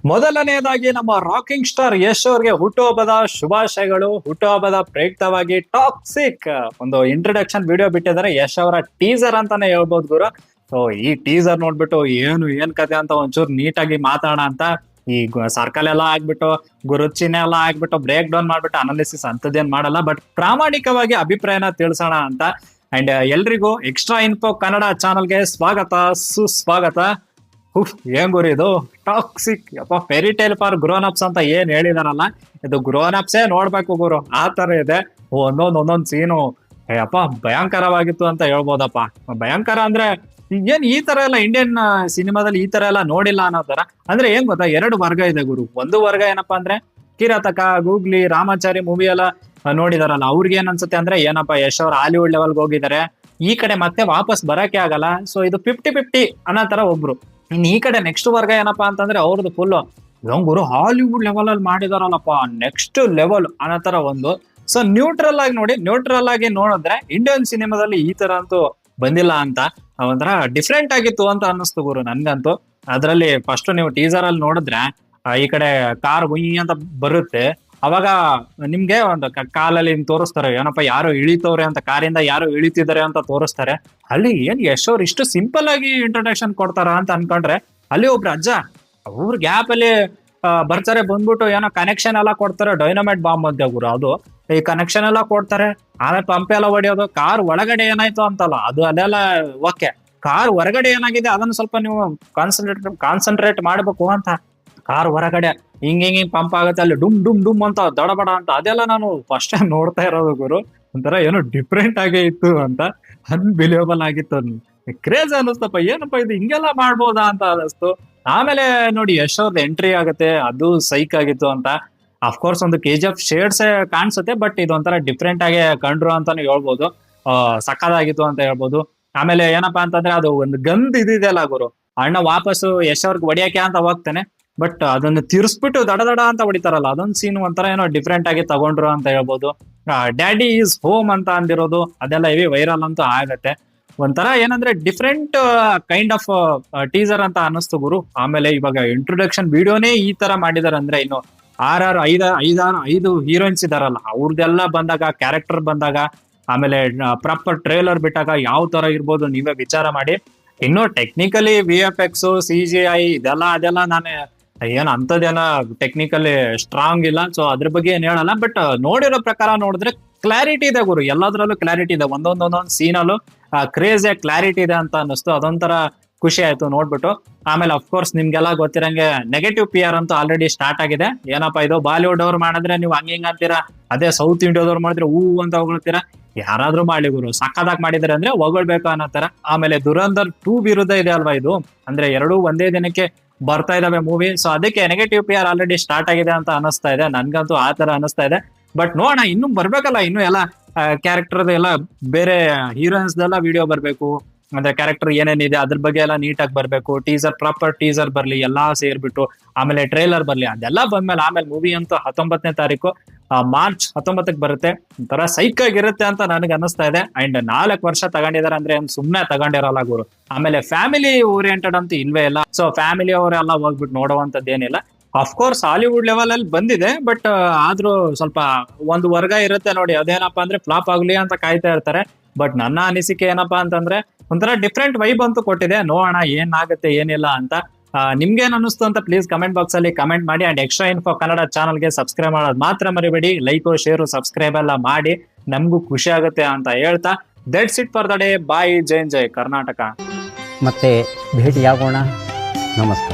ಮೊದಲನೆಯದಾಗಿ ನಮ್ಮ rocking star Yash ಅವ್ರಿಗೆ ಹುಟ್ಟುಹಬ್ಬದ ಶುಭಾಶಯಗಳು. ಹುಟ್ಟುಹಬ್ಬದ ಪ್ರಯುಕ್ತವಾಗಿ ಟಾಕ್ಸಿಕ್ ಒಂದು ಇಂಟ್ರೊಡಕ್ಷನ್ ವಿಡಿಯೋ ಬಿಟ್ಟಿದ್ದಾರೆ, ಯಶ್ ಅವರ ಟೀಸರ್ ಅಂತಾನೆ ಹೇಳ್ಬೋದು ಗುರು. ಸೊ ಈ ಟೀಸರ್ ನೋಡ್ಬಿಟ್ಟು ಏನ್ ಕತೆ ಅಂತ ಒಂಚೂರು ನೀಟಾಗಿ ಮಾತಾಡೋಣ ಅಂತ ಈ ಸರ್ಕಲ್ ಎಲ್ಲ ಆಗ್ಬಿಟ್ಟು ಗುರುಚಿನ ಎಲ್ಲ ಆಗ್ಬಿಟ್ಟು ಬ್ರೇಕ್ ಡೌನ್ ಮಾಡ್ಬಿಟ್ಟು ಅನಾಲಿಸಿಸ್ ಅಂತದೇನ್ ಮಾಡಲ್ಲ, ಬಟ್ ಪ್ರಾಮಾಣಿಕವಾಗಿ ಅಭಿಪ್ರಾಯನ ತಿಳಿಸೋಣ ಅಂತ. ಅಂಡ್ ಎಲ್ರಿಗೂ ಎಕ್ಸ್ಟ್ರಾ ಇನ್ಫೋ ಕನ್ನಡ ಚಾನಲ್ಗೆ ಸ್ವಾಗತ ಸುಸ್ವಾಗತ. ಏನ್ ಗುರು ಇದು ಟಾಕ್ಸಿಕ್ ಯಪ್ಪ fairy tale for grown ups ಅಂತ ಏನ್ ಹೇಳಿದಾರಲ್ಲ, ಇದು ಗ್ರೋನ್ ಅಪ್ಸೇ ನೋಡ್ಬೇಕು ಗುರು, ಆ ತರ ಇದೆ. ಒಂದೊಂದ್ ಸೀನು ಯಪ್ಪ ಭಯಂಕರವಾಗಿತ್ತು ಅಂತ ಹೇಳ್ಬೋದಪ್ಪ. ಭಯಂಕರ ಅಂದ್ರೆ ಏನ್ ಈ ತರ ಎಲ್ಲ ಇಂಡಿಯನ್ ಸಿನಿಮಾದಲ್ಲಿ ಈ ತರ ಎಲ್ಲ ನೋಡಿಲ್ಲ ಅನ್ನೋ ತರ. ಅಂದ್ರೆ ಏನ್ ಗೊತ್ತಾ, ಎರಡು ವರ್ಗ ಇದೆ ಗುರು. ಒಂದು ವರ್ಗ ಏನಪ್ಪಾ ಅಂದ್ರೆ ಕಿರಾತಕ, ಗೂಗ್ಲಿ, ರಾಮಾಚಾರಿ ಮೂವಿ ಎಲ್ಲ ನೋಡಿದಾರಲ್ಲ, ಅವ್ರಿಗೆ ಏನ್ ಅನ್ಸುತ್ತೆ ಅಂದ್ರೆ ಏನಪ್ಪಾ ಯಶ್ ಅವ್ರು ಹಾಲಿವುಡ್ ಲೆವೆಲ್ಗೆ ಹೋಗಿದ್ದಾರೆ, ಈ ಕಡೆ ಮತ್ತೆ ವಾಪಸ್ ಬರಕ್ಕೆ ಆಗಲ್ಲ, ಸೊ ಇದು 50-50 ಅನ್ನೋ ತರ ಒಬ್ರು. ಇನ್ ಈ ಕಡೆ ನೆಕ್ಸ್ಟ್ ವರ್ಗ ಏನಪ್ಪಾ ಅಂತಂದ್ರೆ ಅವ್ರದ್ದು ಫುಲ್ ಗುರು ಹಾಲಿವುಡ್ ಲೆವೆಲ್ ಅಲ್ಲಿ ಮಾಡಿದಾರಲ್ಲಪ್ಪ ನೆಕ್ಸ್ಟ್ ಲೆವೆಲ್ ಅನ್ನೋ ತರ ಒಂದು. ಸೊ ನ್ಯೂಟ್ರಲ್ ಆಗಿ ನೋಡಿ, ನ್ಯೂಟ್ರಲ್ ಆಗಿ ನೋಡಿದ್ರೆ ಇಂಡಿಯನ್ ಸಿನಿಮಾದಲ್ಲಿ ಈ ತರ ಅಂತೂ ಬಂದಿಲ್ಲ ಅಂತ, ಒಂಥರ ಡಿಫ್ರೆಂಟ್ ಆಗಿತ್ತು ಅಂತ ಅನ್ನಿಸ್ತು ಗುರು ನನ್ಗಂತೂ. ಅದ್ರಲ್ಲಿ ಫಸ್ಟ್ ನೀವು ಟೀಸರ್ ಅಲ್ಲಿ ನೋಡಿದ್ರೆ ಈ ಕಡೆ ಕಾರ್ ಗುಯ್ ಅಂತ ಬರುತ್ತೆ, ಅವಾಗ ನಿಮ್ಗೆ ಒಂದು ಕಾಲಲ್ಲಿ ತೋರಿಸ್ತಾರೆ ಏನಪ್ಪಾ ಯಾರೋ ಇಳಿತವ್ರೆ ಅಂತ, ಕಾರಿಂದ ಯಾರೋ ಇಳಿತಿದ್ದಾರೆ ಅಂತ ತೋರಿಸ್ತಾರೆ. ಅಲ್ಲಿ ಏನ್ ಯಶ್ ಅವ್ರು ಇಷ್ಟು ಸಿಂಪಲ್ ಆಗಿ ಇಂಟ್ರೊಡಕ್ಷನ್ ಕೊಡ್ತಾರ ಅಂತ ಅನ್ಕೊಂಡ್ರೆ, ಅಲ್ಲಿ ಒಬ್ರು ಅಜ್ಜ ಅವ್ರ ಗ್ಯಾಪ್ ಅಲ್ಲಿ ಬರ್ತಾರೆ, ಬಂದ್ಬಿಟ್ಟು ಏನೋ ಕನೆಕ್ಷನ್ ಎಲ್ಲ ಕೊಡ್ತಾರೆ, ಡೈನಮೈಟ್ ಬಾಂಬ್ ಮಧ್ಯ ಗುರು ಅದು. ಈ ಕನೆಕ್ಷನ್ ಎಲ್ಲ ಕೊಡ್ತಾರೆ, ಆಮೇಲೆ ಪಂಪ್ ಎಲ್ಲ ಹೊಡೆಯೋದು. ಕಾರ್ ಒಳಗಡೆ ಏನಾಯ್ತು ಅಂತಲ್ಲ ಅದು ಅದೆಲ್ಲ ಓಕೆ, ಕಾರ್ ಹೊರಗಡೆ ಏನಾಗಿದೆ ಅದನ್ನ ಸ್ವಲ್ಪ ನೀವು ಕಾನ್ಸಂಟ್ರೇಟ್ ಮಾಡ್ಬೇಕು ಅಂತ. ಕಾರ್ ಹೊರಗಡೆ ಹಿಂಗ್ ಪಂಪ್ ಆಗುತ್ತೆ, ಅಲ್ಲಿ ಡುಮ್ ಡುಮ್ ಡುಮ್ ಅಂತ ದಡಬಡ ಅಂತ, ಅದೆಲ್ಲ ನಾನು ಫಸ್ಟ್ ಟೈಮ್ ನೋಡ್ತಾ ಇರೋದು ಗುರು. ಒಂಥರ ಏನೋ ಡಿಫ್ರೆಂಟ್ ಆಗೇ ಇತ್ತು ಅಂತ, ಅನ್ಬಿಲಿಯಬಲ್ ಆಗಿತ್ತು, ಕ್ರೇಜ್ ಅನ್ನಿಸ್ತಪ್ಪ. ಏನಪ್ಪಾ ಇದು ಹಿಂಗೆಲ್ಲ ಮಾಡ್ಬೋದಾ ಅಂತ ಅನಿಸ್ತು. ಆಮೇಲೆ ನೋಡಿ ಯಶ್ ಅವ್ರದ್ದು ಎಂಟ್ರಿ ಆಗುತ್ತೆ, ಅದು ಸೈಕ್ ಆಗಿತ್ತು ಅಂತ. ಅಫ್ಕೋರ್ಸ್ ಒಂದು KGF ಶೇಡ್ಸ್ ಕಾಣಿಸುತ್ತೆ, ಬಟ್ ಇದೊಂಥರ ಡಿಫ್ರೆಂಟ್ ಆಗಿ ಕಂಡ್ರು ಅಂತಾನು ಹೇಳ್ಬೋದು, ಸಕ್ಕದಾಗಿತ್ತು ಅಂತ ಹೇಳ್ಬೋದು. ಆಮೇಲೆ ಏನಪ್ಪಾ ಅಂತಂದ್ರೆ ಅದು ಒಂದು ಗಂದ್ ಇದಿದೆಯಲ್ಲ ಗುರು, ಅಣ್ಣ ವಾಪಸ್ಸು ಯಶ್ ಅವ್ರಿಗೆ ಹೊಡಿಯಕ್ಕೆ ಅಂತ ಹೋಗ್ತಾನೆ, ಬಟ್ ಅದನ್ನು ತಿರ್ಸ್ಬಿಟ್ಟು ದಡ ಅಂತ ಹೊಡಿತಾರಲ್ಲ, ಅದೊಂದು ಸೀನ್ ಒಂಥರ ಏನೋ ಡಿಫ್ರೆಂಟ್ ಆಗಿ ತಗೊಂಡ್ರು ಅಂತ ಹೇಳ್ಬೋದು. ಡ್ಯಾಡಿ ಈಸ್ ಹೋಮ್ ಅಂತ ಅಂದಿರೋದು ಅದೆಲ್ಲ ಹೆವಿ ವೈರಲ್ ಅಂತೂ ಆಗತ್ತೆ. ಒಂಥರ ಏನಂದ್ರೆ ಡಿಫ್ರೆಂಟ್ ಕೈಂಡ್ ಆಫ್ ಟೀಸರ್ ಅಂತ ಅನ್ನಿಸ್ತು ಗುರು. ಆಮೇಲೆ ಇವಾಗ ಇಂಟ್ರೊಡಕ್ಷನ್ ವಿಡಿಯೋನೇ ಈ ತರ ಮಾಡಿದಾರೆ ಅಂದ್ರೆ, ಇನ್ನು ಐದು ಹೀರೋಯಿನ್ಸ್ ಇದಾರಲ್ಲ ಅವ್ರದ್ದೆಲ್ಲ ಬಂದಾಗ, ಕ್ಯಾರೆಕ್ಟರ್ ಬಂದಾಗ, ಆಮೇಲೆ ಪ್ರಾಪರ್ ಟ್ರೇಲರ್ ಬಿಟ್ಟಾಗ ಯಾವ ತರ ಇರ್ಬೋದು ನೀವೇ ವಿಚಾರ ಮಾಡಿ. ಇನ್ನು ಟೆಕ್ನಿಕಲಿ VFX CGI ಅದೆಲ್ಲ ನಾನು ಏನ್ ಅಂತದೇನ ಟೆಕ್ನಿಕಲಿ ಸ್ಟ್ರಾಂಗ್ ಇಲ್ಲ, ಸೊ ಅದ್ರ ಬಗ್ಗೆ ಏನ್ ಹೇಳಲ್ಲ. ಬಟ್ ನೋಡಿರೋ ಪ್ರಕಾರ ನೋಡಿದ್ರೆ ಕ್ಲಾರಿಟಿ ಇದೆ ಗುರು, ಎಲ್ಲದ್ರಲ್ಲೂ ಕ್ಲಾರಿಟಿ ಇದೆ, ಒಂದೊಂದ್ ಸೀನಲ್ಲೂ ಕ್ರೇಜ್ ಕ್ಲಾರಿಟಿ ಇದೆ ಅಂತ ಅನ್ನಿಸ್ತು. ಅದೊಂಥರ ಖುಷಿ ಆಯ್ತು ನೋಡ್ಬಿಟ್ಟು. ಆಮೇಲೆ ಅಫ್ಕೋರ್ಸ್ ನಿಮ್ಗೆಲ್ಲ ಗೊತ್ತಿರಂಗೆ ನೆಗೆಟಿವ್ PR ಅಂತೂ ಆಲ್ರೆಡಿ ಸ್ಟಾರ್ಟ್ ಆಗಿದೆ. ಏನಪ್ಪಾ ಇದು ಬಾಲಿವುಡ್ ಅವ್ರು ಮಾಡಿದ್ರೆ ನೀವು ಹಂಗಿಂಗ್ ಅಂತೀರಾ, ಅದೇ ಸೌತ್ ಇಂಡಿಯಾದವ್ರು ಮಾಡಿದ್ರೆ ಅಂತ ಹೊಗಳ್ತೀರಾ. ಯಾರಾದ್ರೂ ಮಾಡಿ ಗುರು, ಸಕ್ಕದಾಗಿ ಮಾಡಿದಾರೆ ಅಂದ್ರೆ ಹೊಗಳ್ಬೇಕು ಅನ್ನೋ ತರ. ಆಮೇಲೆ ದುರಂಧರ್ 2 ವಿರುದ್ಧ ಇದೆ ಅಲ್ವಾ ಇದು, ಅಂದ್ರೆ ಎರಡೂ ಒಂದೇ ದಿನಕ್ಕೆ ಬರ್ತಾ ಇದಾವೆ ಮೂವಿ, ಸೊ ಅದಕ್ಕೆ ನೆಗೆಟಿವ್ PR ಆಲ್ರೆಡಿ ಸ್ಟಾರ್ಟ್ ಆಗಿದೆ ಅಂತ ಅನಿಸ್ತಾ ಇದೆ, ನನ್ಗಂತೂ ಆ ತರ ಅನಿಸ್ತಾ ಇದೆ. ಬಟ್ ನೋಡೋಣ, ಇನ್ನು ಬರ್ಬೇಕಲ್ಲ, ಇನ್ನು ಎಲ್ಲ ಕ್ಯಾರೆಕ್ಟರ್ ಎಲ್ಲ ಬೇರೆ ಹೀರೋಯಿನ್ಸ್ ಎಲ್ಲ ವಿಡಿಯೋ ಬರ್ಬೇಕು, ಅಂದ್ರೆ ಕ್ಯಾರೆಕ್ಟರ್ ಏನೇನಿದೆ ಅದ್ರ ಬಗ್ಗೆ ಎಲ್ಲ ನೀಟಾಗಿ ಬರ್ಬೇಕು. ಪ್ರಾಪರ್ ಟೀಸರ್ ಬರ್ಲಿ, ಎಲ್ಲಾ ಸೇರ್ಬಿಟ್ಟು ಆಮೇಲೆ ಟ್ರೇಲರ್ ಬರ್ಲಿ, ಅದೆಲ್ಲ ಬಂದ್ಮೇಲೆ ಆಮೇಲೆ ಮೂವಿ ಅಂತೂ 19ನೇ ತಾರೀಕು ಮಾರ್ಚ್ 19ಕ್ಕೆ ಬರುತ್ತೆ. ಒಂಥರ ಸೈಕ್ ಆಗಿರುತ್ತೆ ಅಂತ ನನಗೆ ಅನಿಸ್ತಾ ಇದೆ. ಅಂಡ್ 4 ವರ್ಷ ತಗೊಂಡಿದಾರೆ ಅಂದ್ರೆ ಸುಮ್ನೆ ತಗೊಂಡಿರಲ್ಲ ಗುರು. ಆಮೇಲೆ ಫ್ಯಾಮಿಲಿ ಓರಿಯೆಂಟೆಡ್ ಅಂತ ಇಲ್ವೇ ಇಲ್ಲ, ಸೊ ಫ್ಯಾಮಿಲಿ ಅವರೆಲ್ಲ ಹೋಗ್ಬಿಟ್ಟು ನೋಡುವಂತದ್ದು ಏನಿಲ್ಲ. ಅಫ್ಕೋರ್ಸ್ ಹಾಲಿವುಡ್ ಲೆವೆಲ್ ಅಲ್ಲಿ ಬಂದಿದೆ, ಬಟ್ ಆದ್ರೂ ಸ್ವಲ್ಪ ಒಂದು ವರ್ಗ ಇರುತ್ತೆ ನೋಡಿ, ಅದೇನಪ್ಪಾ ಅಂದ್ರೆ ಫ್ಲಾಪ್ ಆಗ್ಲಿ ಅಂತ ಕಾಯ್ತಾ ಇರ್ತಾರೆ. ಬಟ್ ನನ್ನ ಅನಿಸಿಕೆ ಏನಪ್ಪಾ ಅಂತಂದ್ರೆ ಒಂಥರ ಡಿಫ್ರೆಂಟ್ ವೈಬ್ ಅಂತೂ ಕೊಟ್ಟಿದೆ. ನೋಡೋಣ ಏನಾಗುತ್ತೆ ಏನಿಲ್ಲ ಅಂತ. ನಿಮ್ಗೇನ್ ಅನ್ನಿಸ್ತು ಅಂತ ಪ್ಲೀಸ್ ಕಮೆಂಟ್ ಬಾಕ್ಸ್ ಅಲ್ಲಿ ಕಮೆಂಟ್ ಮಾಡಿ. ಅಂಡ್ ಎಕ್ಸ್ಟ್ರಾ ಇನ್ಫೋ ಕನ್ನಡ ಚಾನಲ್ಗೆ ಸಬ್ಸ್ಕ್ರೈಬ್ ಮಾಡೋದು ಮಾತ್ರ ಮರಿಬೇಡಿ. ಲೈಕ್ ಶೇರು ಸಬ್ಸ್ಕ್ರೈಬ್ ಎಲ್ಲ ಮಾಡಿ, ನಮಗೂ ಖುಷಿ ಆಗುತ್ತೆ ಅಂತ ಹೇಳ್ತಾ that's it for the day. Bye, ಜೈ ಕರ್ನಾಟಕ. ಮತ್ತೆ ಭೇಟಿಯಾಗೋಣ. ನಮಸ್ಕಾರ.